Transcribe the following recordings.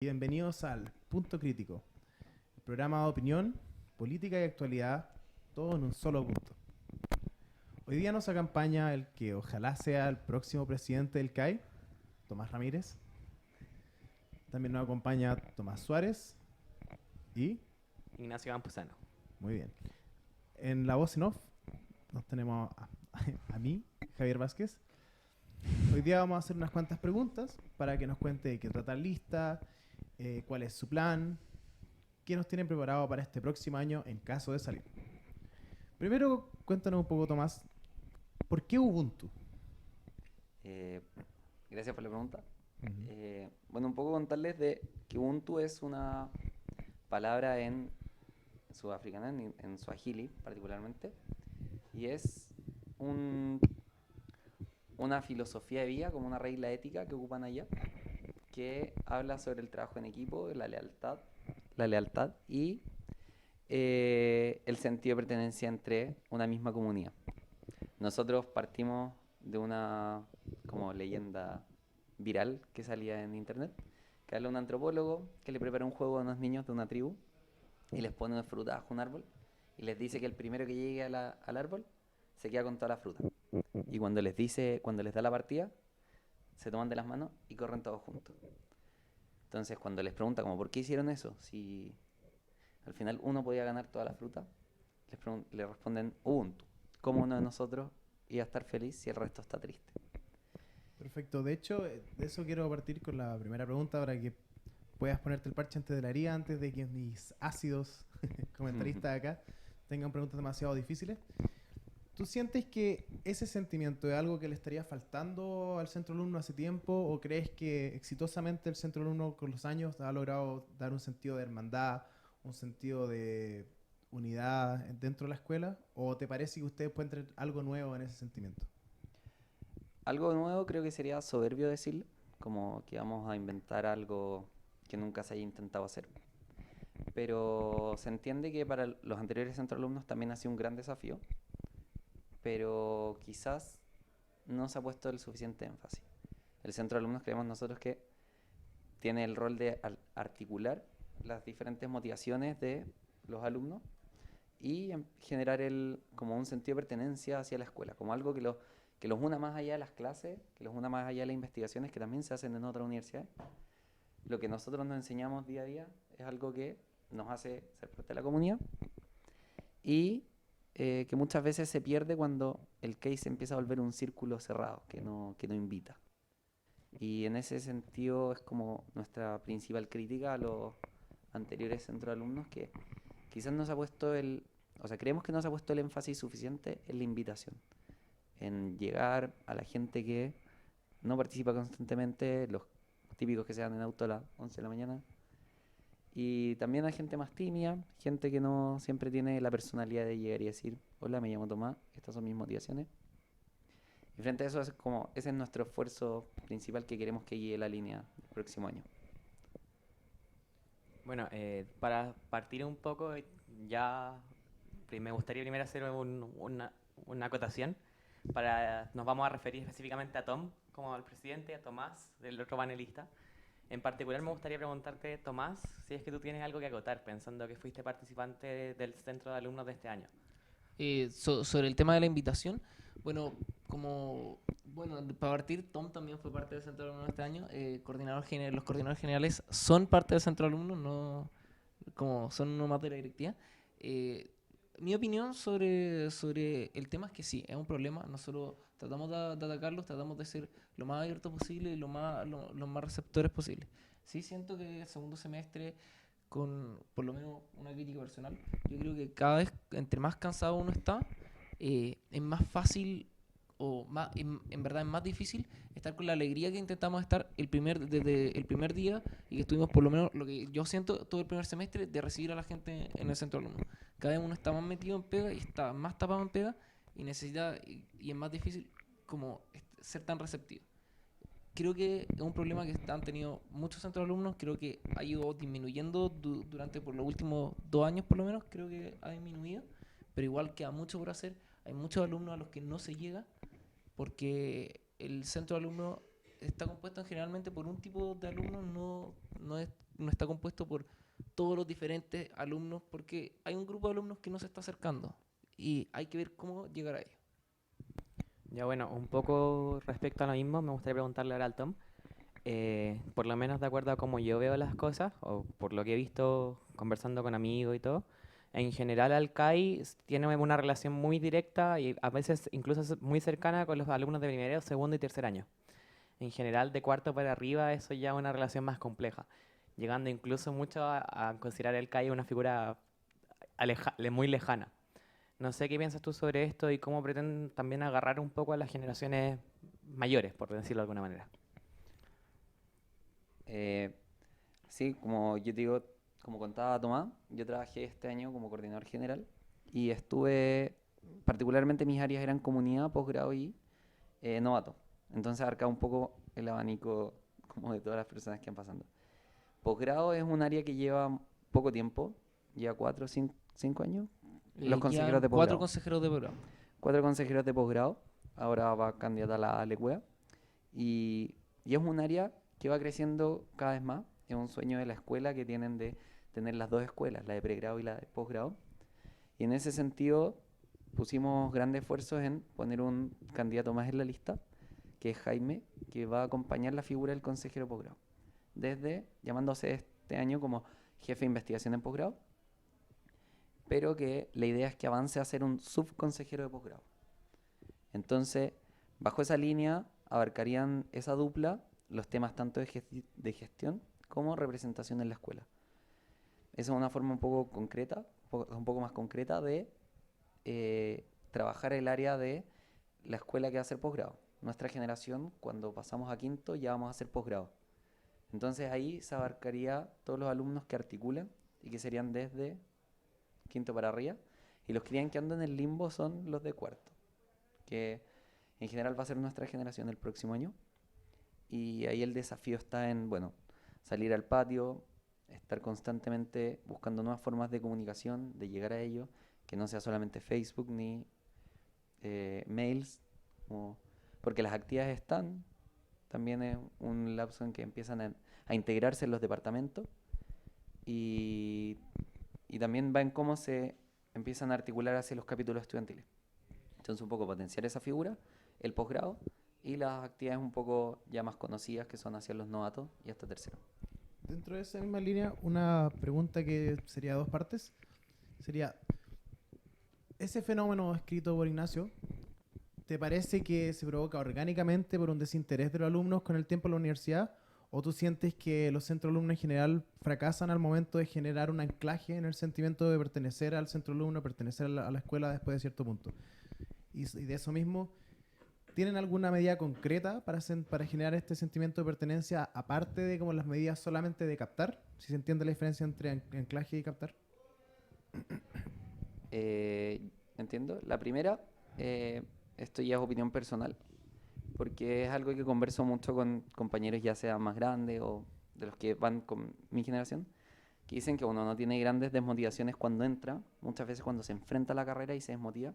Bienvenidos al Punto Crítico, el programa de opinión, política y actualidad, todo en un solo punto. Hoy día nos acompaña el que ojalá sea el próximo presidente del CAI, Tomás Ramírez. También nos acompaña Tomás Suárez y... Ignacio Campuzano. Muy bien. En la voz en off nos tenemos a mí, Javier Vázquez. Hoy día vamos a hacer unas cuantas preguntas para que nos cuente de qué trata la lista, cuál es su plan, qué nos tienen preparado para este próximo año en caso de salir. Primero, cuéntanos un poco, Tomás, ¿por qué Ubuntu? Gracias por la pregunta. Ujú. Bueno, un poco contarles de que Ubuntu es una palabra en sudafricana, en Swahili particularmente, y es un- una filosofía de vida, como una regla ética que ocupan allá, que habla sobre el trabajo en equipo, la lealtad y el sentido de pertenencia entre una misma comunidad. Nosotros partimos de una como leyenda viral que salía en internet, que habla de un antropólogo que le prepara un juego a unos niños de una tribu y les pone una fruta bajo un árbol y les dice que el primero que llegue al árbol se queda con toda la fruta. Y cuando les da la partida, se toman de las manos y corren todos juntos. Entonces cuando les pregunta como por qué hicieron eso, si al final uno podía ganar toda la fruta, le responden Ubuntu. ¿Cómo uno de nosotros iba a estar feliz si el resto está triste? Perfecto. De hecho, de eso quiero partir con la primera pregunta para que puedas ponerte el parche antes de la herida, antes de que mis ácidos comentaristas acá tengan preguntas demasiado difíciles. ¿Tú sientes que ese sentimiento es algo que le estaría faltando al centro alumno hace tiempo o crees que exitosamente el centro alumno con los años ha logrado dar un sentido de hermandad, un sentido de unidad dentro de la escuela? ¿O te parece que ustedes pueden traer algo nuevo en ese sentimiento? Algo nuevo creo que sería soberbio decirlo, como que vamos a inventar algo que nunca se haya intentado hacer. Pero se entiende que para los anteriores centroalumnos también ha sido un gran desafío, pero quizás no se ha puesto el suficiente énfasis. El centro de alumnos creemos nosotros que tiene el rol de articular las diferentes motivaciones de los alumnos y generar como un sentido de pertenencia hacia la escuela, como algo que los una más allá de las clases, que los una más allá de las investigaciones que también se hacen en otras universidades. Lo que nosotros nos enseñamos día a día es algo que nos hace ser parte de la comunidad y que muchas veces se pierde cuando el case empieza a volver un círculo cerrado que no invita. Y en ese sentido es como nuestra principal crítica a los anteriores centros de alumnos que quizás no se ha puesto o sea, creemos que no se ha puesto el énfasis suficiente en la invitación, en llegar a la gente que no participa constantemente, los típicos que se dan en auto a las 11 de la mañana, y también a gente más tímida, gente que no siempre tiene la personalidad de llegar y decir, hola, me llamo Tomás, estas son mis motivaciones. Y frente a eso, ese es nuestro esfuerzo principal que queremos que guíe la línea el próximo año. Bueno, para partir un poco, ya me gustaría primero hacer una acotación. Nos vamos a referir específicamente a Tom como el presidente, a Tomás, del otro panelista. En particular me gustaría preguntarte, Tomás, si es que tú tienes algo que acotar, pensando que fuiste participante del centro de alumnos de este año. Sobre el tema de la invitación, bueno, para partir, Tom también fue parte del centro de alumnos este año. Los coordinadores generales son parte del centro de alumnos, no como son uno más de la directiva. Eh, Mi opinión sobre el tema es que sí, es un problema. Nosotros tratamos de atacarlos, tratamos de ser lo más abiertos posible y lo más receptores posible. Sí siento que el segundo semestre, con por lo menos una crítica personal, yo creo que cada vez entre más cansado uno está, es más fácil en verdad es más difícil estar con la alegría que intentamos estar desde el primer día y que estuvimos por lo menos lo que yo siento todo el primer semestre de recibir a la gente en el centro alumno. Cada vez uno está más metido en pega y está más tapado en pega y es más difícil como ser tan receptivo. Creo que es un problema que han tenido muchos centros de alumnos, creo que ha ido disminuyendo durante por los últimos 2 años por lo menos, creo que ha disminuido, pero igual queda mucho por hacer, hay muchos alumnos a los que no se llega porque el centro de alumnos está compuesto generalmente por un tipo de alumnos, no es no está compuesto por todos los diferentes alumnos, porque hay un grupo de alumnos que no se está acercando y hay que ver cómo llegar a ellos. Ya bueno, un poco respecto a lo mismo, me gustaría preguntarle ahora al Tom, por lo menos de acuerdo a cómo yo veo las cosas, o por lo que he visto conversando con amigos y todo, en general Alcai tiene una relación muy directa y a veces incluso muy cercana con los alumnos de primer, segundo y tercer año. En general, de cuarto para arriba, eso ya es una relación más compleja, llegando incluso mucho a considerar el CAI una figura muy lejana. No sé qué piensas tú sobre esto y cómo pretenden también agarrar un poco a las generaciones mayores, por decirlo de alguna manera. Eh, sí, como yo te digo, como contaba Tomás, yo trabajé este año como coordinador general y estuve, particularmente mis áreas eran comunidad, posgrado y novato. Entonces abarcaba un poco el abanico como de todas las personas que han pasando. Posgrado es un área que lleva poco tiempo, lleva 4 o 5 años. Los consejeros Quedan de 4 posgrado. consejeros de programa. 4 consejeros de posgrado. Ahora va a candidatar a la LECUEA. Y es un área que va creciendo cada vez más. Es un sueño de la escuela que tienen de tener las dos escuelas, la de pregrado y la de posgrado. Y en ese sentido pusimos grandes esfuerzos en poner un candidato más en la lista, que es Jaime, que va a acompañar la figura del consejero de posgrado. Desde llamándose este año como jefe de investigación en posgrado, pero que la idea es que avance a ser un subconsejero de posgrado. Entonces, bajo esa línea, abarcarían esa dupla los temas tanto de gestión como representación en la escuela. Esa es una forma un poco concreta, un poco más concreta de trabajar el área de la escuela que va a hacer posgrado. Nuestra generación, cuando pasamos a quinto, ya vamos a hacer posgrado. Entonces ahí se abarcaría todos los alumnos que articulan y que serían desde quinto para arriba. Y los que irían quedando en el limbo son los de cuarto, que en general va a ser nuestra generación el próximo año. Y ahí el desafío está en, bueno, salir al patio, estar constantemente buscando nuevas formas de comunicación, de llegar a ello, que no sea solamente Facebook ni mails, porque las actividades están, también es un lapso en que empiezan a integrarse en los departamentos y también va en cómo se empiezan a articular hacia los capítulos estudiantiles. Entonces un poco potenciar esa figura, el posgrado y las actividades un poco ya más conocidas que son hacia los novatos y hasta tercero. Dentro de esa misma línea, una pregunta que sería dos partes. Sería, ese fenómeno escrito por Ignacio, ¿te parece que se provoca orgánicamente por un desinterés de los alumnos con el tiempo en la universidad? ¿O tú sientes que los centros alumnos en general fracasan al momento de generar un anclaje en el sentimiento de pertenecer al centro alumno, pertenecer a la escuela después de cierto punto? Y de eso mismo, ¿tienen alguna medida concreta para generar este sentimiento de pertenencia aparte de como las medidas solamente de captar? Si se entiende la diferencia entre anclaje y captar. Entiendo. La primera, esto ya es opinión personal, porque es algo que converso mucho con compañeros ya sea más grandes o de los que van con mi generación, que dicen que uno no tiene grandes desmotivaciones cuando entra, muchas veces cuando se enfrenta a la carrera y se desmotiva,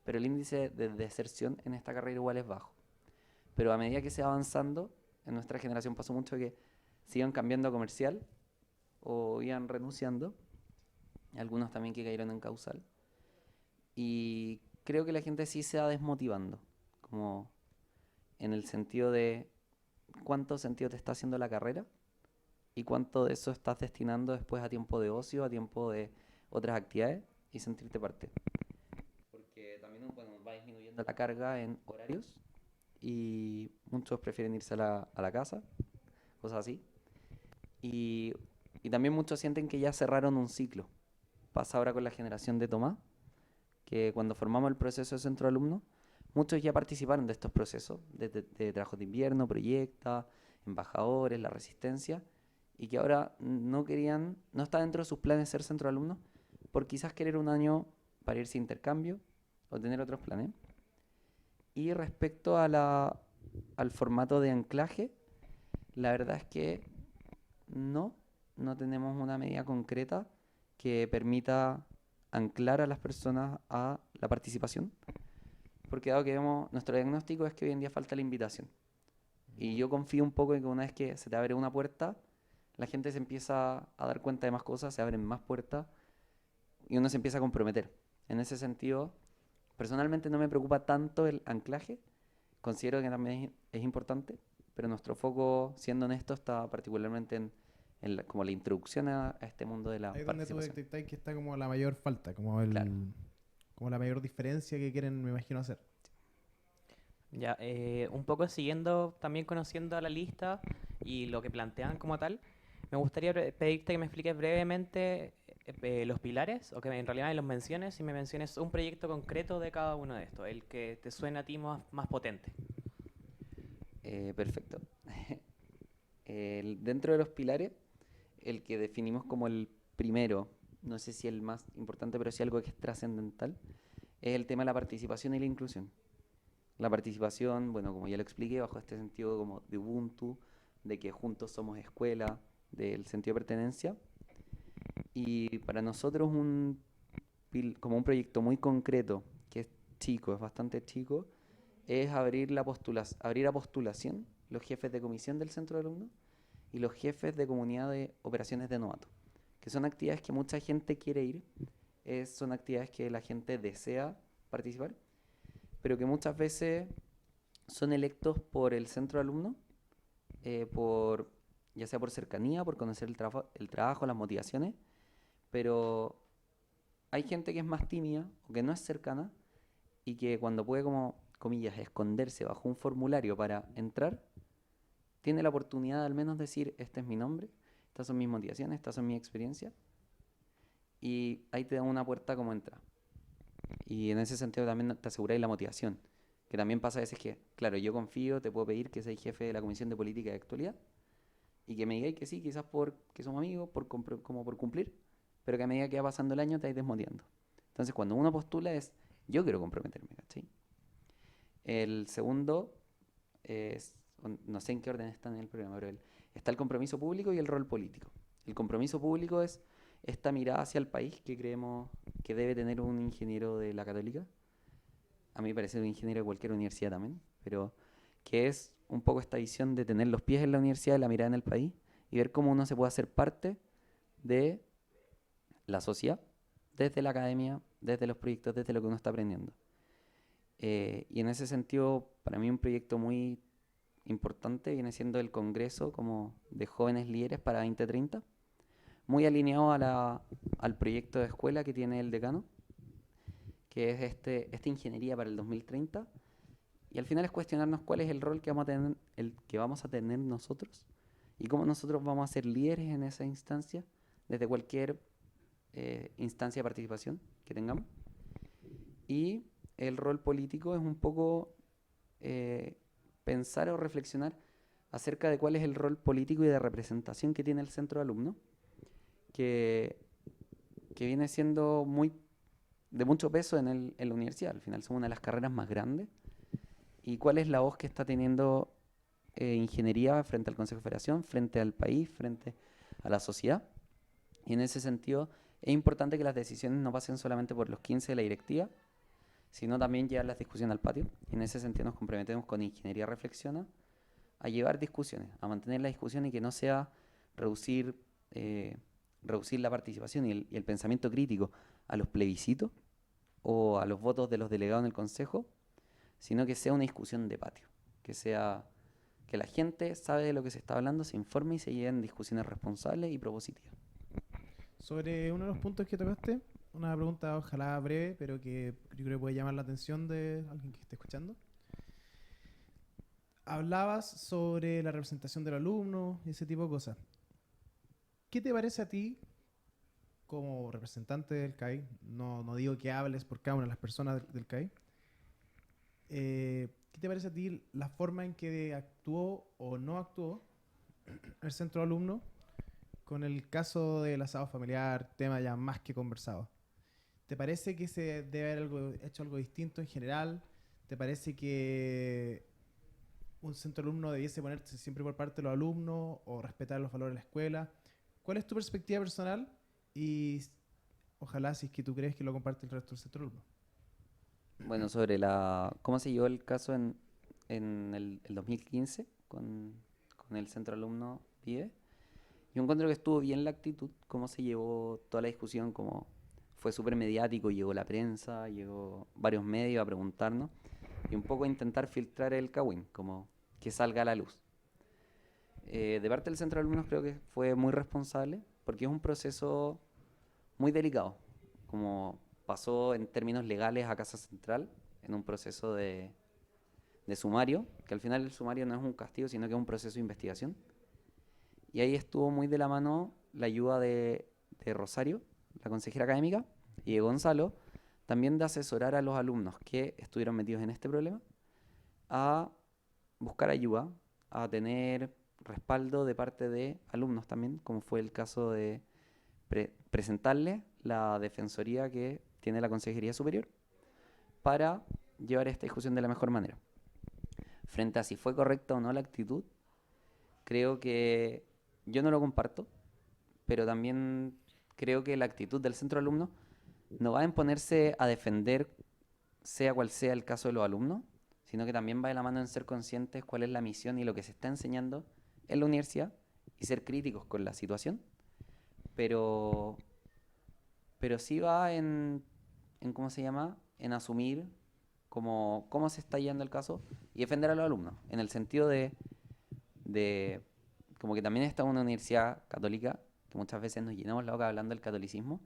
pero el índice de deserción en esta carrera igual es bajo. Pero a medida que se va avanzando, en nuestra generación pasó mucho que se iban cambiando a comercial o iban renunciando, algunos también que cayeron en causal, y creo que la gente sí se va desmotivando, como en el sentido de cuánto sentido te está haciendo la carrera y cuánto de eso estás destinando después a tiempo de ocio, a tiempo de otras actividades y sentirte parte. Porque también va disminuyendo la carga en horarios y muchos prefieren irse a la casa, cosas así. Y también muchos sienten que ya cerraron un ciclo. Pasa ahora con la generación de Tomás, que cuando formamos el proceso de centro alumno, muchos ya participaron de estos procesos, de trabajos de invierno, proyecta, embajadores, la resistencia, y que ahora no está dentro de sus planes ser centro alumno, por quizás querer un año para irse a intercambio o tener otros planes. Y respecto al formato de anclaje, la verdad es que no tenemos una medida concreta que permita anclar a las personas a la participación, porque dado que nuestro diagnóstico es que hoy en día falta la invitación. Y yo confío un poco en que una vez que se te abre una puerta, la gente se empieza a dar cuenta de más cosas, se abren más puertas y uno se empieza a comprometer. En ese sentido, personalmente no me preocupa tanto el anclaje, considero que también es importante, pero nuestro foco, siendo honesto, está particularmente como la introducción a este mundo de la Ahí es donde tú participación. detectáis que está como la mayor falta, Claro. como la mayor diferencia que quieren, me imagino, hacer. Ya, un poco siguiendo, también conociendo a la lista y lo que plantean como tal, me gustaría pedirte que me expliques brevemente los pilares, o que en realidad me los menciones y me menciones un proyecto concreto de cada uno de estos, el que te suena a ti más potente. Perfecto. Dentro de los pilares, el que definimos como el primero, no sé si el más importante, pero sí algo que es trascendental, es el tema de la participación y la inclusión. La participación, bueno, como ya lo expliqué, bajo este sentido como de Ubuntu, de que juntos somos escuela, del sentido de pertenencia. Y para nosotros como un proyecto muy concreto, que es chico, es bastante chico, es abrir a postulación los jefes de comisión del centro de alumnos y los jefes de comunidad de operaciones de novato, que son actividades que mucha gente quiere ir, son actividades que la gente desea participar, pero que muchas veces son electos por el centro de alumnos, ya sea por cercanía, por conocer el trabajo, las motivaciones, pero hay gente que es más tímida o que no es cercana y que cuando puede, como comillas, esconderse bajo un formulario para entrar, tiene la oportunidad de al menos decir, este es mi nombre, estas son mis motivaciones, estas son mis experiencias, y ahí te da una puerta como entra. Y en ese sentido también te aseguráis la motivación, que también pasa a veces que, claro, yo confío, te puedo pedir que seas jefe de la Comisión de Política de Actualidad, y que me digáis que sí, quizás porque somos amigos, como por cumplir, pero que a medida que va pasando el año te vais desmotivando. Entonces cuando uno postula es, yo quiero comprometerme, ¿cachai? El segundo no sé en qué orden están en el programa, pero está el compromiso público y el rol político. El compromiso público es esta mirada hacia el país que creemos que debe tener un ingeniero de la Católica. A mí me parece un ingeniero de cualquier universidad también, pero que es un poco esta visión de tener los pies en la universidad y la mirada en el país y ver cómo uno se puede hacer parte de la sociedad, desde la academia, desde los proyectos, desde lo que uno está aprendiendo. Y en ese sentido, para mí un proyecto muy importante viene siendo el Congreso como de Jóvenes Líderes para 2030, muy alineado al proyecto de escuela que tiene el decano, que es esta ingeniería para el 2030, y al final es cuestionarnos cuál es el rol que vamos a tener nosotros y cómo nosotros vamos a ser líderes en esa instancia, desde cualquier instancia de participación que tengamos. Y el rol político es un poco pensar o reflexionar acerca de cuál es el rol político y de representación que tiene el centro de alumnos, que viene siendo de mucho peso en la universidad. Al final somos una de las carreras más grandes. ¿Y cuál es la voz que está teniendo ingeniería frente al Consejo de Federación, frente al país, frente a la sociedad? Y en ese sentido es importante que las decisiones no pasen solamente por los 15 de la directiva, sino también llevar las discusiones al patio. Y en ese sentido nos comprometemos con Ingeniería Reflexiona a llevar discusiones, a mantener la discusión y que no sea reducir la participación y el pensamiento crítico a los plebiscitos o a los votos de los delegados en el Consejo, sino que sea una discusión de patio, que la gente sabe de lo que se está hablando, se informe y se lleven discusiones responsables y propositivas. Sobre uno de los puntos que tocaste, una pregunta ojalá breve, pero que yo creo que puede llamar la atención de alguien que esté escuchando. Hablabas sobre la representación del alumno y ese tipo de cosas. ¿Qué te parece a ti como representante del CAI? No digo que hables por cada una de las personas del CAI. ¿Qué te parece a ti la forma en que actuó o no actuó el centro de alumnos con el caso del asado familiar, tema ya más que conversado? ¿Te parece que se debe haber hecho algo distinto en general? ¿Te parece que un centro de alumnos debiese ponerse siempre por parte de los alumnos o respetar los valores de la escuela? ¿Cuál es tu perspectiva personal? Y ojalá si es que tú crees que lo comparte el resto del centro de alumnos. Bueno, sobre cómo se llevó el caso en el 2015 con el centro alumno PIE, Yo encuentro que estuvo bien la actitud, cómo se llevó toda la discusión, como fue súper mediático, llegó la prensa, llegó varios medios a preguntarnos y un poco a intentar filtrar el Kawin, como que salga a la luz. De parte del centro de alumnos creo que fue muy responsable porque es un proceso muy delicado, como pasó en términos legales a Casa Central, en un proceso de sumario, que al final el sumario no es un castigo, sino que es un proceso de investigación. Y ahí estuvo muy de la mano la ayuda de Rosario, la consejera académica, y de Gonzalo, también de asesorar a los alumnos que estuvieron metidos en este problema, a buscar ayuda, a tener respaldo de parte de alumnos también, como fue el caso de presentarle la defensoría que tiene la Consejería Superior para llevar esta discusión de la mejor manera. Frente a si fue correcta o no la actitud, creo que yo no lo comparto, pero también creo que la actitud del centro de alumnos no va a imponerse a defender sea cual sea el caso de los alumnos, sino que también va de la mano en ser conscientes cuál es la misión y lo que se está enseñando en la universidad y ser críticos con la situación, pero sí va en ¿cómo se llama? En asumir cómo se está yendo el caso y defender a los alumnos, en el sentido de como que también está una universidad católica, que muchas veces nos llenamos la boca hablando del catolicismo,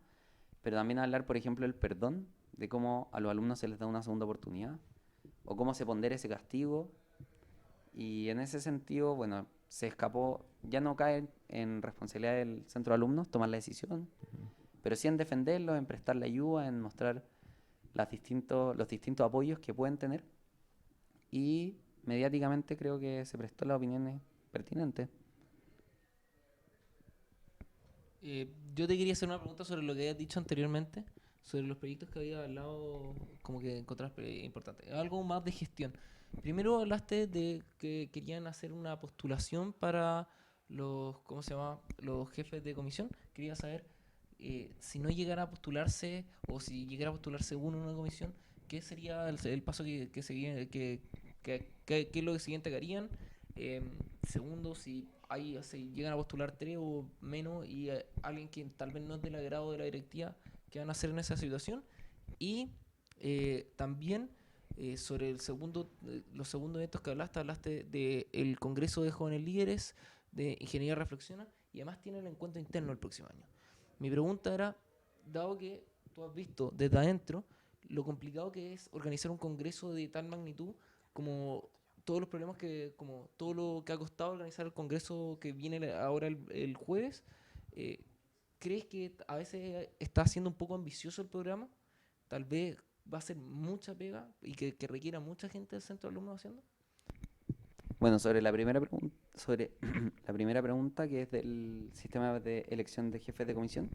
pero también hablar, por ejemplo, del perdón, de cómo a los alumnos se les da una segunda oportunidad, o cómo se pondera ese castigo, y en ese sentido, bueno, se escapó, ya no cae en responsabilidad del centro de alumnos tomar la decisión, pero sí en defenderlos, en prestarle ayuda, en mostrar los distintos apoyos que pueden tener, y mediáticamente creo que se prestó las opiniones pertinentes. Yo te quería hacer una pregunta sobre lo que habías dicho anteriormente, sobre los proyectos que había hablado, como que encontrás importantes. Algo más de gestión. Primero hablaste de que querían hacer una postulación para los, ¿cómo se llama? Los jefes de comisión. Quería saber si no llegara a postularse o si llegara a postularse uno en una comisión, ¿qué sería el paso que seguía, qué es lo siguiente que harían? Segundo, si se llegan a postular 3 o menos y alguien que tal vez no es del agrado de la directiva, ¿qué van a hacer en esa situación? Y también sobre los segundos eventos que hablaste del Congreso de Jóvenes Líderes, de Ingeniería Reflexiona, y además tiene el encuentro interno el próximo año. Mi pregunta era, dado que tú has visto desde adentro lo complicado que es organizar un congreso de tal magnitud, como todos los problemas como todo lo que ha costado organizar el congreso que viene ahora el jueves, ¿crees que a veces está siendo un poco ambicioso el programa? Tal vez va a ser mucha pega y que requiera mucha gente del centro de alumnos haciendo. Bueno, sobre la primera pregunta, que es del sistema de elección de jefes de comisión.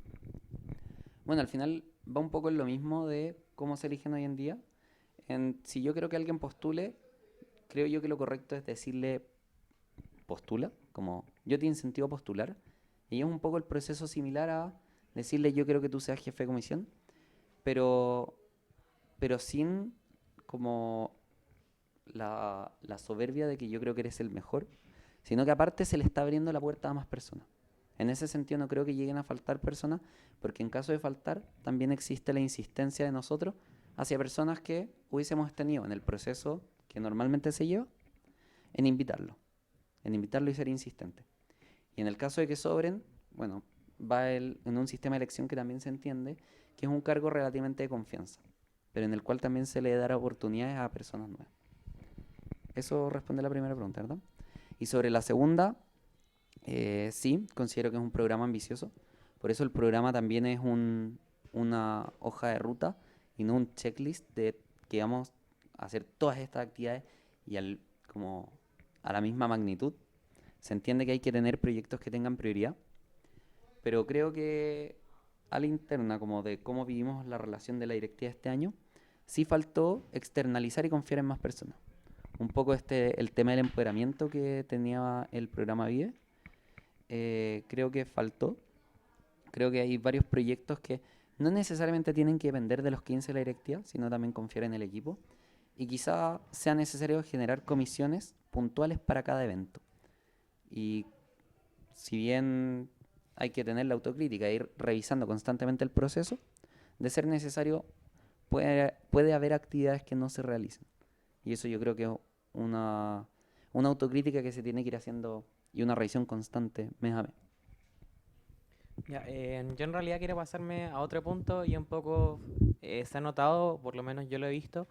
Bueno, al final va un poco en lo mismo de cómo se eligen hoy en día. Si yo creo que alguien postule, creo yo que lo correcto es decirle postula, como yo te incentivo a postular. Y es un poco el proceso similar a decirle yo quiero que tú seas jefe de comisión, pero sin como la soberbia de que yo creo que eres el mejor, sino que aparte se le está abriendo la puerta a más personas. En ese sentido no creo que lleguen a faltar personas, porque en caso de faltar también existe la insistencia de nosotros hacia personas que hubiésemos tenido en el proceso que normalmente se lleva, en invitarlo y ser insistente. Y en el caso de que sobren, bueno, va en un sistema de elección que también se entiende que es un cargo relativamente de confianza, pero en el cual también se le dará oportunidades a personas nuevas. Eso responde a la primera pregunta, ¿verdad? Y sobre la segunda, sí, considero que es un programa ambicioso. Por eso el programa también es una hoja de ruta y no un checklist de que vamos a hacer todas estas actividades y como a la misma magnitud. Se entiende que hay que tener proyectos que tengan prioridad, pero creo que a la interna, como de cómo vivimos la relación de la directiva este año, sí faltó externalizar y confiar en más personas. Un poco el tema del empoderamiento que tenía el programa Vive, creo que faltó. Creo que hay varios proyectos que no necesariamente tienen que depender de los 15 de la directiva, sino también confiar en el equipo. Y quizá sea necesario generar comisiones puntuales para cada evento. Y si bien hay que tener la autocrítica, ir revisando constantemente el proceso. De ser necesario, puede haber actividades que no se realicen. Y eso yo creo que es una autocrítica que se tiene que ir haciendo y una revisión constante mes a mes. Ya, yo en realidad quiero pasarme a otro punto y un poco se ha notado, por lo menos yo lo he visto,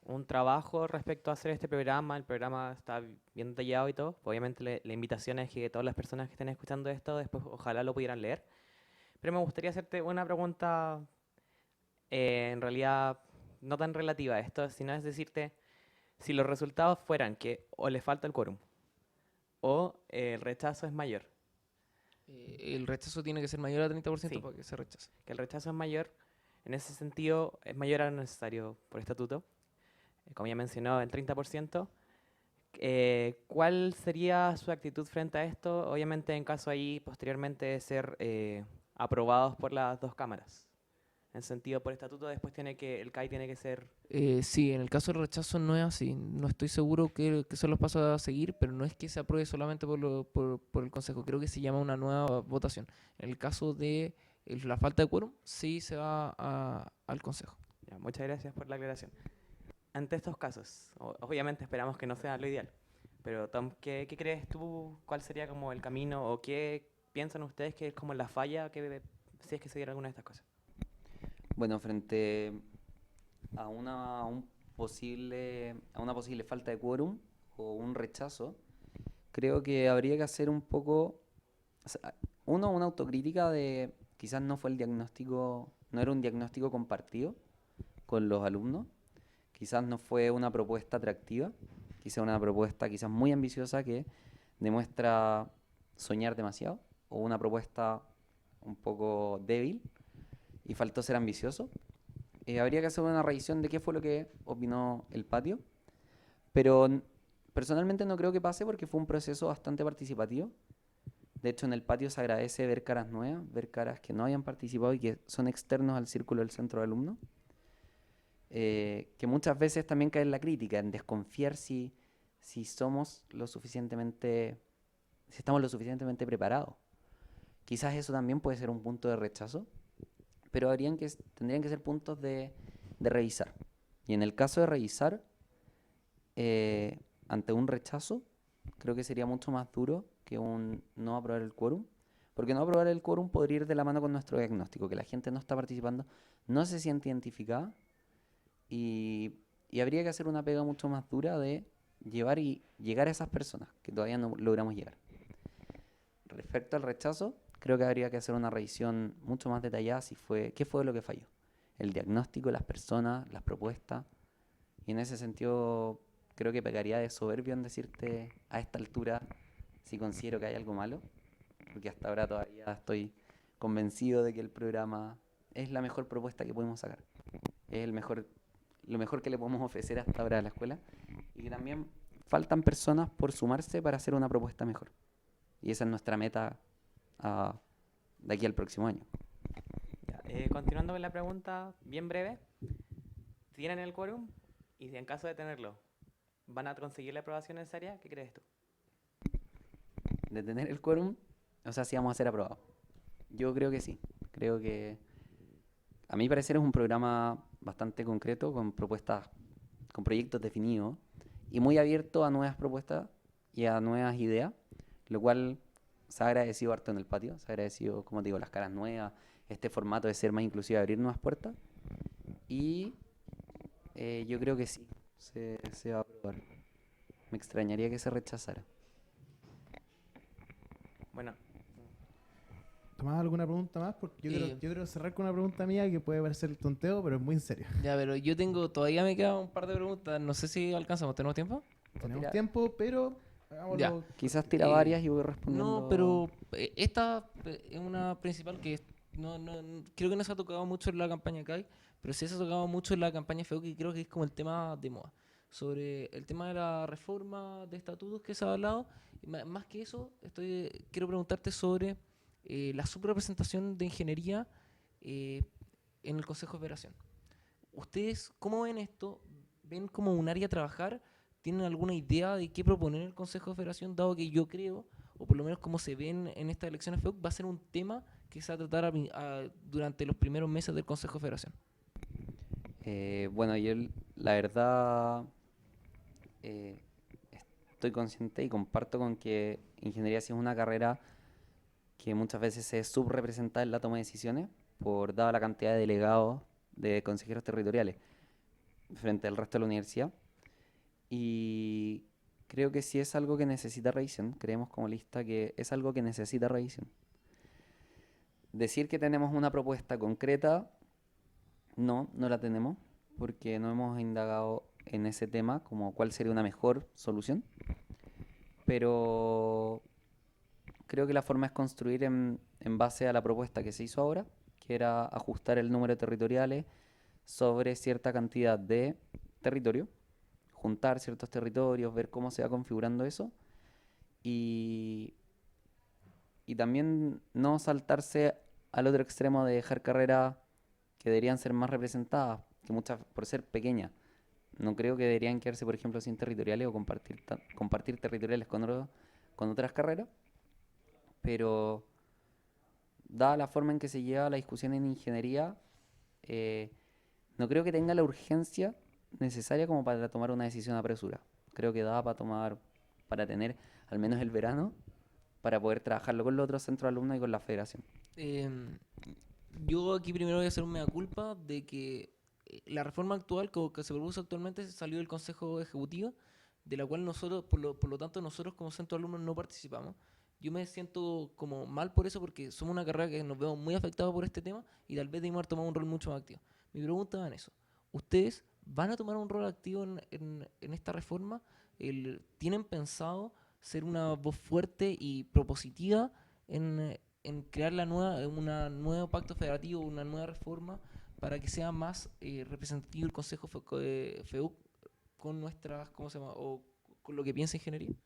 un trabajo respecto a hacer este programa. El programa está bien detallado y todo. Obviamente la invitación es que todas las personas que estén escuchando esto después ojalá lo pudieran leer. Pero me gustaría hacerte una pregunta en realidad no tan relativa a esto, sino es decirte si los resultados fueran que o le falta el quórum o el rechazo es mayor. El rechazo tiene que ser mayor al 30% Sí. para que se rechace. Que el rechazo es mayor, en ese sentido es mayor a lo necesario por estatuto, como ya mencionó, el 30%. ¿Cuál sería su actitud frente a esto? Obviamente en caso ahí posteriormente de ser aprobados por las dos cámaras. En sentido por estatuto después el CAI tiene que ser... Sí, en el caso del rechazo no es así. No estoy seguro que son los pasos a seguir, pero no es que se apruebe solamente por el Consejo. Creo que se llama una nueva votación. En el caso de la falta de quórum, sí se va al Consejo. Ya, muchas gracias por la aclaración. Ante estos casos, obviamente esperamos que no sea lo ideal, pero Tom, ¿qué crees tú? ¿Cuál sería como el camino o qué piensan ustedes que es como la falla si es que se diera alguna de estas cosas? Bueno, frente a una posible falta de quórum o un rechazo, creo que habría que hacer un poco, o sea, una autocrítica de quizás no fue el diagnóstico, no era un diagnóstico compartido con los alumnos, quizás no fue una propuesta atractiva, quizás una propuesta quizás muy ambiciosa que demuestra soñar demasiado, o una propuesta un poco débil y faltó ser ambicioso. Habría que hacer una revisión de qué fue lo que opinó el patio, pero personalmente no creo que pase porque fue un proceso bastante participativo. De hecho, en el patio se agradece ver caras nuevas, ver caras que no hayan participado y que son externos al círculo del centro de alumnos. Que muchas veces también cae en la crítica, en desconfiar si estamos lo suficientemente preparados. Quizás eso también puede ser un punto de rechazo, pero tendrían que ser puntos de revisar. Y en el caso de revisar, ante un rechazo, creo que sería mucho más duro que un no aprobar el quórum, porque no aprobar el quórum podría ir de la mano con nuestro diagnóstico, que la gente no está participando, no se siente identificada, y habría que hacer una pega mucho más dura de llegar a esas personas que todavía no logramos llegar. Respecto al rechazo, creo que habría que hacer una revisión mucho más detallada qué fue lo que falló. El diagnóstico, las personas, las propuestas. Y en ese sentido, creo que pecaría de soberbio en decirte a esta altura si considero que hay algo malo. Porque hasta ahora todavía estoy convencido de que el programa es la mejor propuesta que podemos sacar. Es lo mejor que le podemos ofrecer hasta ahora a la escuela. Y que también faltan personas por sumarse para hacer una propuesta mejor. Y esa es nuestra meta de aquí al próximo año. Ya, continuando con la pregunta, bien breve. ¿Tienen el quórum? Y si en caso de tenerlo, ¿van a conseguir la aprobación necesaria? ¿Qué crees tú? De tener el quórum, o sea, si vamos a ser aprobados. Yo creo que sí. Creo que, a mi parecer, es un programa bastante concreto, con propuestas, con proyectos definidos y muy abierto a nuevas propuestas y a nuevas ideas, lo cual se ha agradecido harto en el patio, se ha agradecido, como te digo, las caras nuevas, este formato de ser más inclusivo, abrir nuevas puertas, y yo creo que sí, se va a aprobar. Me extrañaría que se rechazara. Bueno, ¿Tomás alguna pregunta más? Porque yo quiero cerrar con una pregunta mía que puede parecer tonteo, pero es muy en serio. Ya, pero todavía me quedan un par de preguntas. No sé si alcanzamos. ¿Tenemos tiempo? Tenemos tira- tiempo, pero hagámoslo. Ya. Quizás tira Eh, varias y voy respondiendo. No, pero esta es una principal que creo que no se ha tocado mucho en la campaña CAI, pero sí se ha tocado mucho en la campaña FEU, que creo que es como el tema de moda. Sobre el tema de la reforma de estatutos que se ha hablado. Más que eso, quiero preguntarte sobre la subrepresentación de ingeniería en el Consejo de Operación. ¿Ustedes cómo ven esto? ¿Ven como un área a trabajar? ¿Tienen alguna idea de qué proponer en el Consejo de Federación? Dado que yo creo, o por lo menos como se ven en estas elecciones FEUC, va a ser un tema que se va a tratar durante los primeros meses del Consejo de Federación? Bueno, yo la verdad eh, estoy consciente y comparto con que ingeniería sí es una carrera que muchas veces se subrepresenta en la toma de decisiones por dada la cantidad de delegados de consejeros territoriales frente al resto de la universidad. Y creo que sí es algo que necesita revisión. Creemos como lista que es algo que necesita revisión. Decir que tenemos una propuesta concreta, no la tenemos, porque no hemos indagado en ese tema, como cuál sería una mejor solución. Pero creo que la forma es construir en base a la propuesta que se hizo ahora, que era ajustar el número de territoriales sobre cierta cantidad de territorio, juntar ciertos territorios, ver cómo se va configurando eso y también no saltarse al otro extremo de dejar carreras que deberían ser más representadas, que muchas por ser pequeñas. No creo que deberían quedarse, por ejemplo, sin territoriales o compartir territoriales con otras carreras, pero dada la forma en que se lleva la discusión en ingeniería, no creo que tenga la urgencia necesaria como para tomar una decisión apresurada. Creo que da para tener al menos el verano, para poder trabajarlo con los otros centros de alumnos y con la federación. Yo aquí primero voy a hacer un mea culpa de que la reforma actual que se propuso actualmente salió del Consejo Ejecutivo, de la cual nosotros, por lo tanto, nosotros como centro de alumnos no participamos. Yo me siento como mal por eso, porque somos una carrera que nos vemos muy afectados por este tema y tal vez debimos haber tomado un rol mucho más activo. Mi pregunta va en eso. ¿Ustedes van a tomar un rol activo en esta reforma? ¿Tienen pensado ser una voz fuerte y propositiva en crear una nuevo pacto federativo, una nueva reforma para que sea más representativo el Consejo FEUC con nuestras, ¿cómo se llama? O con lo que piensa ingeniería?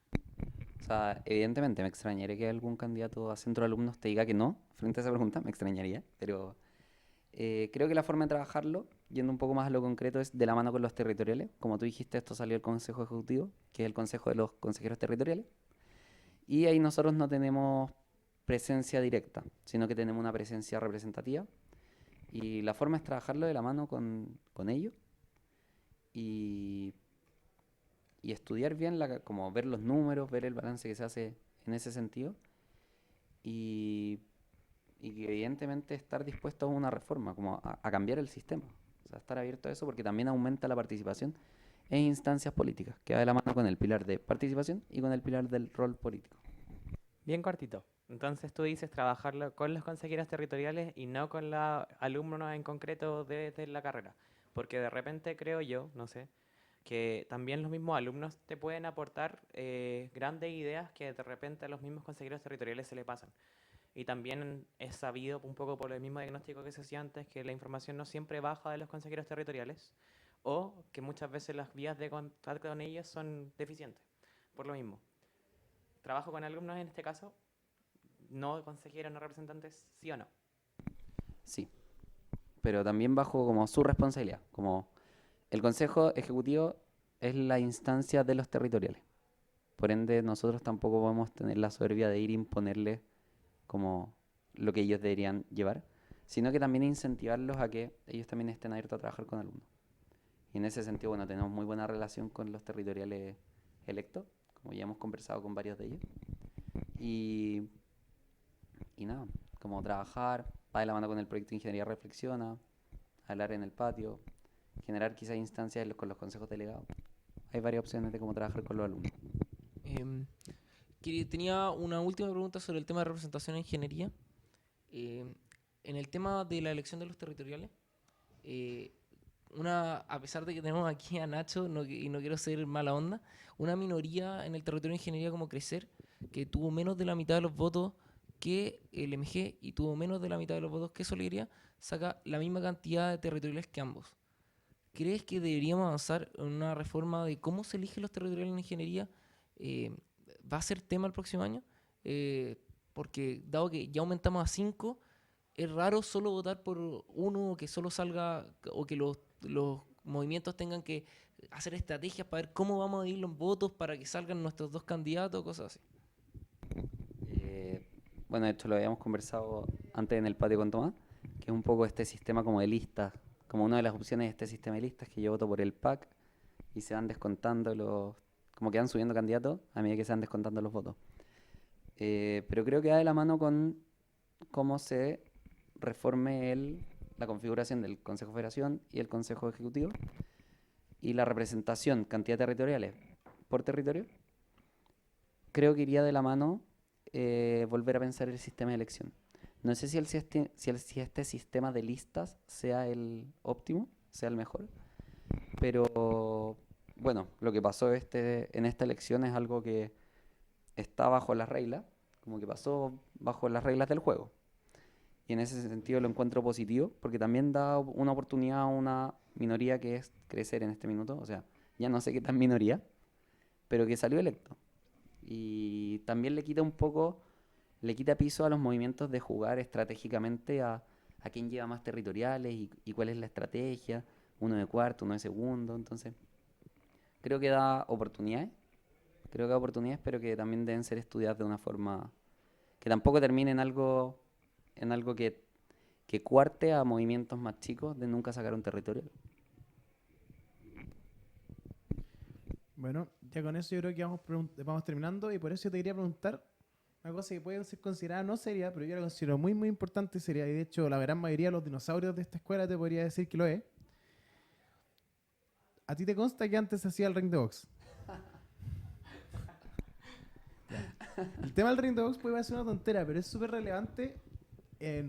O sea, evidentemente me extrañaría que algún candidato a centro de alumnos te diga que no frente a esa pregunta, me extrañaría, pero creo que la forma de trabajarlo, yendo un poco más a lo concreto, es de la mano con los territoriales. Como tú dijiste, esto salió del Consejo Ejecutivo, que es el Consejo de los Consejeros Territoriales, y ahí nosotros no tenemos presencia directa, sino que tenemos una presencia representativa, y la forma es trabajarlo de la mano con ellos y estudiar bien, como ver los números, ver el balance que se hace en ese sentido y que evidentemente estar dispuesto a una reforma, como a cambiar el sistema. O sea, estar abierto a eso porque también aumenta la participación en instancias políticas, que va de la mano con el pilar de participación y con el pilar del rol político. Bien cortito. Entonces tú dices trabajarlo con los consejeros territoriales y no con los alumnos en concreto de la carrera. Porque de repente creo yo, no sé, que también los mismos alumnos te pueden aportar grandes ideas que de repente a los mismos consejeros territoriales se le pasan. Y también es sabido, un poco por el mismo diagnóstico que se hacía antes, que la información no siempre baja de los consejeros territoriales o que muchas veces las vías de contacto con ellos son deficientes. Por lo mismo, trabajo con alumnos en este caso, no consejeros, no representantes, ¿sí o no? Sí, pero también bajo como su responsabilidad, como el Consejo Ejecutivo es la instancia de los territoriales. Por ende, nosotros tampoco podemos tener la soberbia de ir a imponerles como lo que ellos deberían llevar, sino que también incentivarlos a que ellos también estén abiertos a trabajar con alumnos. Y en ese sentido, bueno, tenemos muy buena relación con los territoriales electos, como ya hemos conversado con varios de ellos. Y nada, como trabajar, va de la mano con el proyecto de Ingeniería Reflexiona, hablar en el patio, generar quizás instancias con los consejos delegados. Hay varias opciones de cómo trabajar con los alumnos. Tenía una última pregunta sobre el tema de representación en ingeniería. En el tema de la elección de los territoriales, a pesar de que tenemos aquí a Nacho, y no quiero ser mala onda, una minoría en el territorio de ingeniería como Crecer, que tuvo menos de la mitad de los votos que el MG y tuvo menos de la mitad de los votos que Solidaridad, saca la misma cantidad de territoriales que ambos. ¿Crees que deberíamos avanzar en una reforma de cómo se eligen los territoriales en ingeniería? ¿Va a ser tema el próximo año? Porque dado que ya aumentamos a 5, es raro solo votar por uno, que solo salga, o que los movimientos tengan que hacer estrategias para ver cómo vamos a ir los votos para que salgan nuestros dos candidatos, cosas así. bueno, de hecho lo habíamos conversado antes en el patio con Tomás, que es un poco este sistema como de listas, como una de las opciones de este sistema de listas, que yo voto por el PAC y se van descontando como que van subiendo candidatos a medida que se van descontando los votos. Pero creo que va de la mano con cómo se reforme la configuración del Consejo de Federación y el Consejo Ejecutivo y la representación, cantidad territoriales por territorio. Creo que iría de la mano volver a pensar el sistema de elección. No sé si este sistema de listas sea el óptimo, sea el mejor, pero bueno, lo que pasó en esta elección es algo que está bajo las reglas, como que pasó bajo las reglas del juego. Y en ese sentido lo encuentro positivo, porque también da una oportunidad a una minoría que es crecer en este minuto, o sea, ya no sé qué tan minoría, pero que salió electo. Y también le quita piso a los movimientos de jugar estratégicamente a quién lleva más territoriales y cuál es la estrategia, uno de cuarto, uno de segundo. Entonces, creo que da oportunidades, pero que también deben ser estudiadas de una forma que tampoco termine en algo que cuarte a movimientos más chicos de nunca sacar un territorio. Bueno, ya con eso yo creo que vamos terminando y por eso te quería preguntar una cosa que puede ser considerada no seria, pero yo la considero muy muy importante y seria, y de hecho la gran mayoría de los dinosaurios de esta escuela te podría decir que lo es. ¿A ti te consta que antes se hacía el ring de box? El tema del ring de box puede parecer una tontera, pero es súper relevante,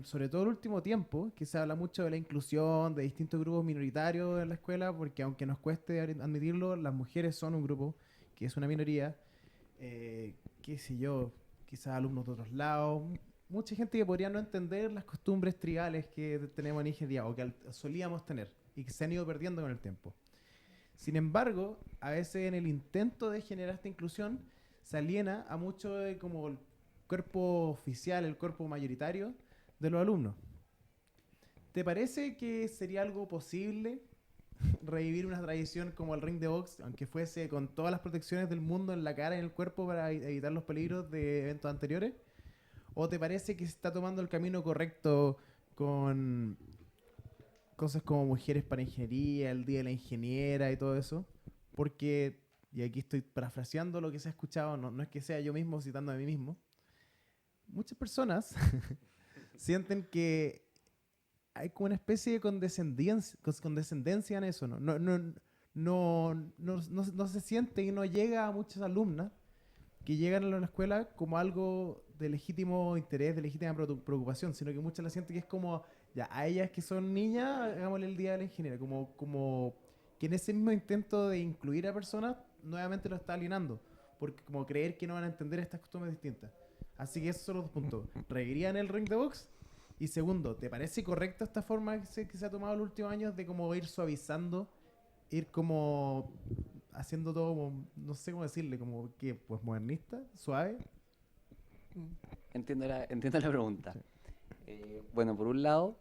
sobre todo el último tiempo, que se habla mucho de la inclusión de distintos grupos minoritarios en la escuela, porque aunque nos cueste admitirlo, las mujeres son un grupo que es una minoría, qué sé yo, quizás alumnos de otros lados, mucha gente que podría no entender las costumbres tribales que tenemos en Nigeria o que solíamos tener y que se han ido perdiendo con el tiempo. Sin embargo, a veces en el intento de generar esta inclusión se aliena a mucho de como el cuerpo oficial, el cuerpo mayoritario de los alumnos. ¿Te parece que sería algo posible revivir una tradición como el ring de box, aunque fuese con todas las protecciones del mundo en la cara y en el cuerpo para evitar los peligros de eventos anteriores? ¿O te parece que se está tomando el camino correcto con cosas como mujeres para ingeniería, el día de la ingeniera y todo eso? Porque, y aquí estoy parafraseando lo que se ha escuchado, no es que sea yo mismo citando a mí mismo, muchas personas sienten que hay como una especie de condescendencia en eso, no se siente y no llega a muchas alumnas que llegan a la escuela como algo de legítimo interés, de legítima preocupación, sino que muchas la sienten que es como, ya, a ellas que son niñas, hagámosle el día de la ingeniera, como que en ese mismo intento de incluir a personas, nuevamente lo está alienando, porque como creer que no van a entender estas costumbres distintas. Así que esos son los dos puntos. ¿Reirían el ring de box? Y segundo, ¿te parece correcta esta forma que se ha tomado en los últimos años de como ir suavizando, ir como haciendo todo como, no sé cómo decirle, como que pues modernista, suave? Entiendo la pregunta. Sí. Bueno, por un lado,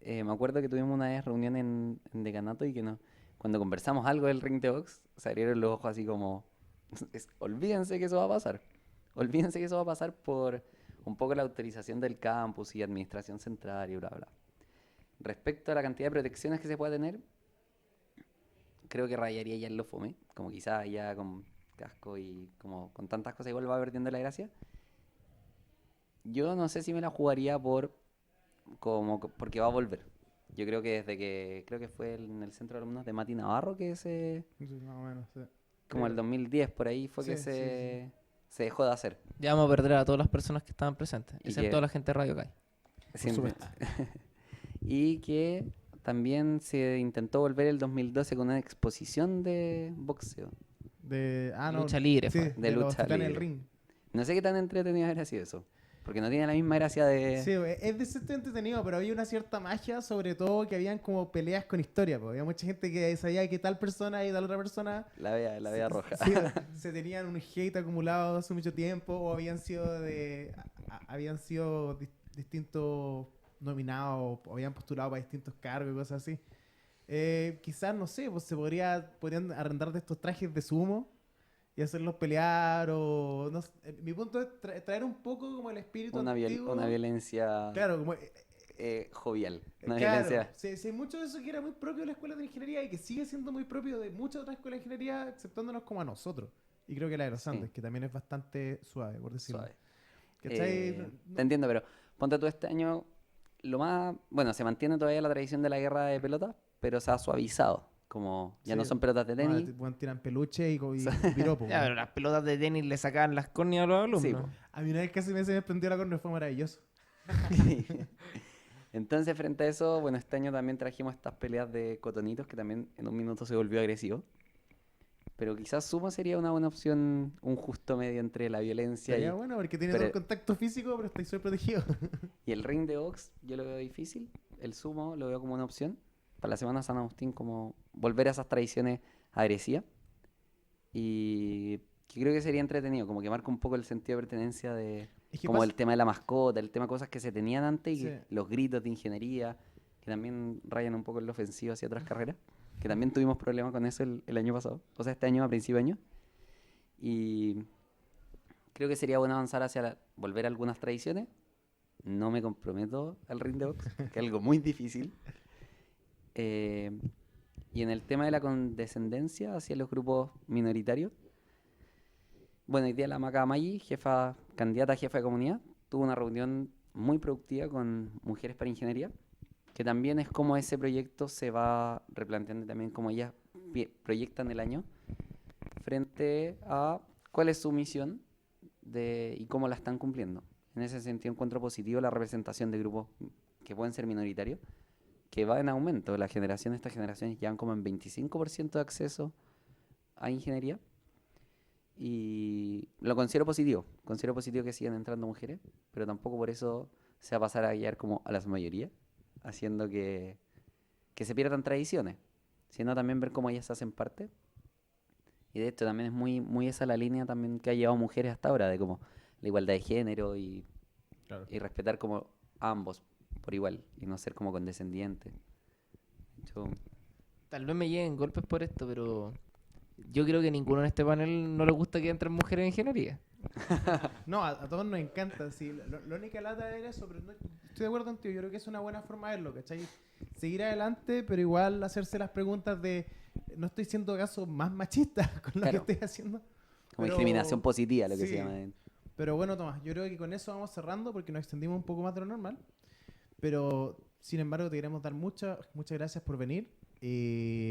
me acuerdo que tuvimos una vez reunión en decanato y que cuando conversamos algo del ring de box, se abrieron los ojos así como, olvídense que eso va a pasar. Olvídense que eso va a pasar por un poco la autorización del campus y administración central y bla, bla. Respecto a la cantidad de protecciones que se puede tener, creo que rayaría ya en lo fome, como quizás ya con casco y como con tantas cosas igual va perdiendo la gracia. Yo no sé si me la jugaría porque va a volver. Yo creo que creo que fue en el centro de alumnos de Mati Navarro que sí, más o menos, sí. Como el 2010 por ahí fue que se dejó de hacer. Ya vamos a perder a todas las personas que estaban presentes, excepto a la gente de Radio Kai. Y que también se intentó volver el 2012 con una exposición de boxeo. Lucha libre. Sí, de lucha libre. En el ring. No sé qué tan entretenido era sido eso. Porque no tiene la misma gracia de... Sí, es de ser entretenido, pero había una cierta magia, sobre todo que habían como peleas con historia. Había mucha gente que sabía que tal persona y tal otra persona... La vea roja. Sí, se tenían un hate acumulado hace mucho tiempo o habían sido distintos nominados o habían postulado para distintos cargos y cosas así. Quizás, no sé, pues podrían arrendar de estos trajes de sumo y hacerlos pelear o... No sé. Mi punto es traer un poco como el espíritu antiguo. Una violencia Claro, como... jovial. Una claro, violencia... sí, hay mucho de eso que era muy propio de la escuela de ingeniería y que sigue siendo muy propio de muchas otras escuelas de ingeniería, exceptuándonos como a nosotros. Y creo que la de los Sí. Andes, que también es bastante suave, por decirlo. Suave. ¿Cachai? Te entiendo, pero ponte tú este año, lo más... Bueno, se mantiene todavía la tradición de la guerra de pelotas, pero se ha suavizado. Como ya no Sí. son pelotas de Bueno, tenis. bueno, tiran peluche y piropo. Ya, pero las pelotas de tenis le sacaban las córneas a los alumnos. Sí, po. A mí una vez casi se me prendió la cornea, fue maravilloso. Entonces, frente a eso, bueno, este año también trajimos estas peleas de cotonitos que también en un minuto se volvió agresivo. Pero quizás Sumo sería una buena opción, un justo medio entre la violencia Sería bueno porque tiene pero- todo el contacto físico, pero estáis súper protegido. y el ring de box. Yo lo veo difícil. El Sumo lo veo como una opción. Para la Semana San Agustín, como volver a esas tradiciones agresivas. Y que creo que sería entretenido, como que marca un poco el sentido de pertenencia de... Es que Como pasa- el tema de la mascota, el tema de cosas que se tenían antes y Sí. que los gritos de ingeniería, que también rayan un poco en lo ofensivo hacia otras carreras, que también tuvimos problemas con eso el año pasado, o sea, este año a principio de año. Y creo que sería bueno avanzar hacia volver a algunas tradiciones. No me comprometo al ring de box, que es algo muy difícil. Y en el tema de la condescendencia hacia los grupos minoritarios, bueno, hoy día la Maca Maggi, candidata a jefa de comunidad, tuvo una reunión muy productiva con Mujeres para Ingeniería, que también es como ese proyecto se va replanteando también como ellas proyectan el año frente a cuál es su misión y cómo la están cumpliendo. En ese sentido encuentro positivo la representación de grupos que pueden ser minoritarios, que va en aumento. Estas generaciones ya van como en 25% de acceso a ingeniería. Y lo considero positivo. Considero positivo que sigan entrando mujeres, pero tampoco por eso se va a pasar a guiar como a las mayorías, haciendo que se pierdan tradiciones, sino también ver cómo ellas hacen parte. Y de hecho también es muy esa la línea también que ha llevado mujeres hasta ahora, de como la igualdad de género y respetar como a ambos por igual y no ser como condescendiente. Tal vez me lleguen golpes por esto, pero yo creo que ninguno en este panel no le gusta que entren mujeres en ingeniería. No, a todos nos encanta. Sí, la única lata era eso, pero estoy de acuerdo contigo. Yo creo que es una buena forma de verlo, ¿cachai? Seguir adelante, pero igual hacerse las preguntas de no estoy siendo acaso más machista con lo Claro. que estoy haciendo. Como Pero- discriminación positiva, lo que sí. se llama. Pero bueno, Tomás, yo creo que con eso vamos cerrando porque nos extendimos un poco más de lo normal. Pero, sin embargo, te queremos dar muchas gracias por venir.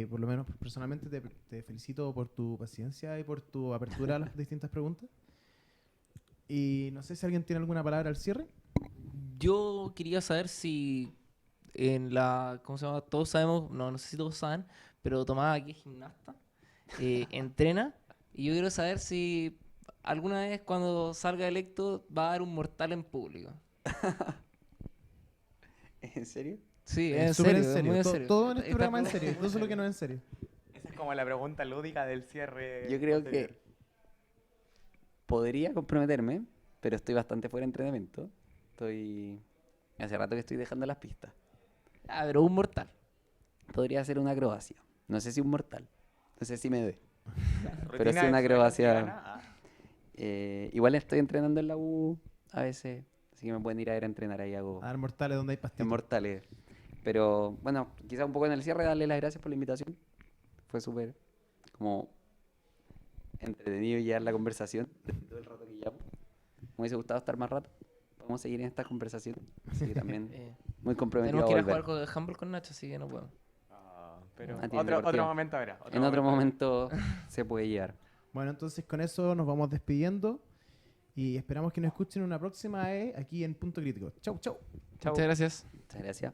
Por lo menos personalmente te felicito por tu paciencia y por tu apertura a las distintas preguntas. Y no sé si alguien tiene alguna palabra al cierre. Yo quería saber si en la, ¿cómo se llama? Todos sabemos, no sé si todos saben, pero Tomás aquí es gimnasta, entrena, y yo quiero saber si alguna vez cuando salga electo va a dar un mortal en público. ¿En serio? Sí, Es en súper serio, muy en serio. Todo en este Esta programa en pregunta- serio. Todo eso es lo que no es en serio. Esa es como la pregunta lúdica del cierre. Yo creo posterior. que podría comprometerme, pero estoy bastante fuera de entrenamiento. Hace rato que estoy dejando las pistas. Ah, pero un mortal. Podría hacer una acrobacia. No sé si un mortal. No sé si me dé. Pero Rutina sí de una suela acrobacia. antigana. Ah, Igual estoy entrenando en la U a veces. Así que me pueden ir a ver a entrenar ahí. Hago A dar mortales donde hay pastitos. mortales. Pero bueno, quizá un poco en el cierre darle las gracias por la invitación. Fue súper como entretenido llevar la conversación de todo el rato que llevamos. Me hubiese gustado estar más rato. Podemos seguir en esta conversación. Así que también muy comprometido Tenemos a que ir a volver. jugar con handball con Nacho, así que no podemos. pero Ah, tiene otro deportivo. momento habrá. En otro momento se puede llevar. Bueno, entonces con eso nos vamos despidiendo. Y esperamos que nos escuchen en una próxima aquí en Punto Crítico. Chau, chau. Chau. Muchas gracias. Muchas gracias.